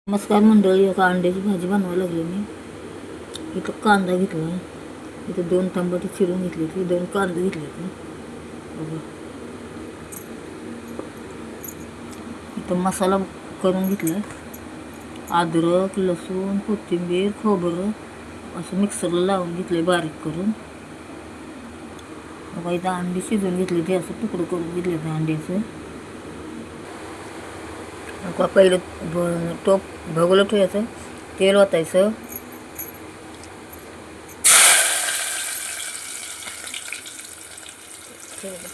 नमस्कार मंडळी, एका अंड्याची भाजी बनवायला लागली मी. इथं कांदा घेतला, इथं 2 टमाटे चिरून घेतली, ती 2 कांदे घेतले. इथं मसाला करून घेतला. अद्रक, लसूण, कोथिंबीर, खोबरं असं मिक्सरला लावून घेतले बारीक करून. बघा इथं अंडी शिजवून घेतली, ते असं तुकडं करून घेतले त्या अंड्याचं. पहिलं टोप भगोलं ठेवायचं, तेल ओतायचं,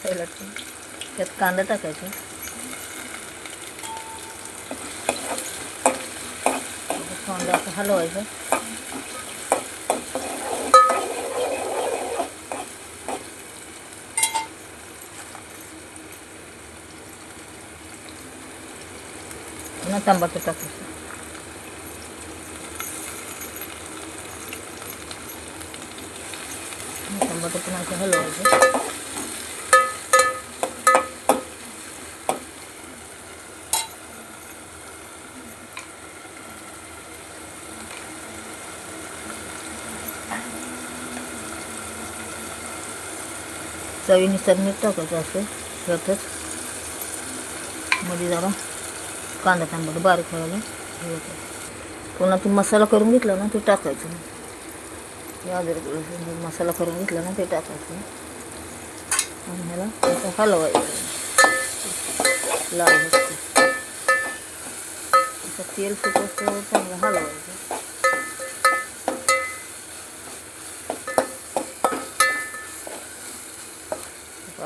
पहिला त्यात कांदा टाकायचा, कांदा असं हलवायचं. पुन्हा टमाटर टाकायचं, टमाटर पुन्हा असं हलवायचं. चवीनुसार मीठ टाकायचं असं यातच. मध्ये जरा कांदा टमाटर बारीक व्हायला पुन्हा तू मसाला करून घेतला ना ते टाकायचं. अद्रक लसूण मसाला करून घेतला ना ते टाकायचं आणि ह्याला असं हलवायचं. लाल असतं असं तेल सुटतं, चांगलं हलवायचं.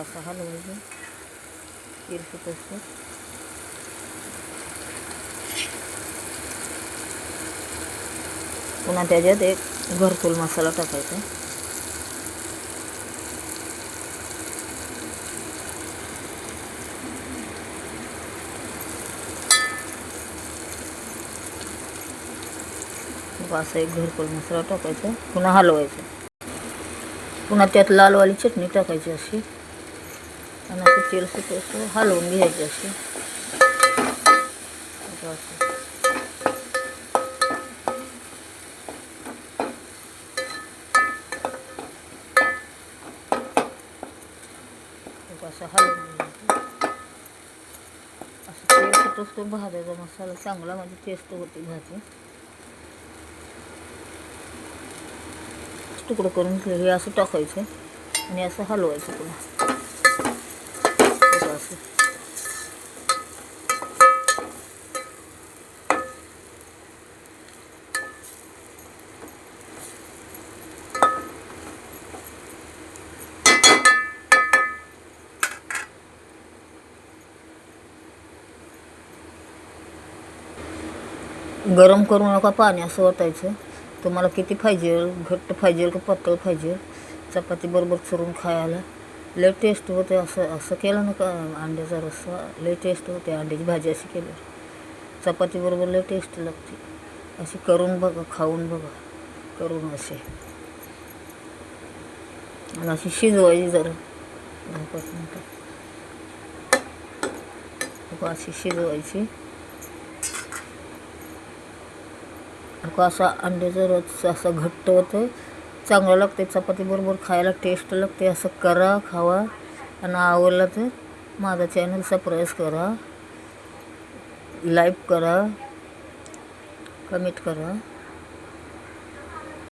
असं हलवायचं, तेल सुटतं. पुन्हा त्याच्यात एक घरकुल मसाला टाकायचा. असं एक घरकुल मसाला टाकायचा, पुन्हा हलवायचं. पुन्हा त्यात लालवाली चटणी टाकायची अशी आणि असं तेल सुटं हलवून घ्यायची अशी. असं हलवून घ्यायचं. असं तेल सुटतो भाजायचा मसाला चांगला, म्हणजे टेस्ट होती भाजी. तुकडं करून हे असं टाकायचं आणि असं हलवायचं पुन्हा असं. गरम करू नका पाणी, असं ओतायचं. तुम्हाला किती पाहिजे, घट्ट पाहिजे का पातळ पाहिजे, चपाती बरोबर चुरून खायला लय टेस्ट होते. असं केलं ना का अंड्याचा रस्सा लय टेस्ट होते. अंड्याची भाजी अशी केली चपाती बरोबर लय टेस्ट लागते. अशी करून बघा, खाऊन बघा करून असे. आणि अशी शिजवायची जरा 10-5 मिनटं. अशी शिजवायची. असा अंड्याचा रस्सा असा घट्ट होतं, चांगलं लागते. चपाती बरोबर खायला टेस्ट लागते. असं करा, खावा. आणि आवडलं तर माझा चॅनल सबस्क्राईब करा, लाईक करा, कमेंट करा.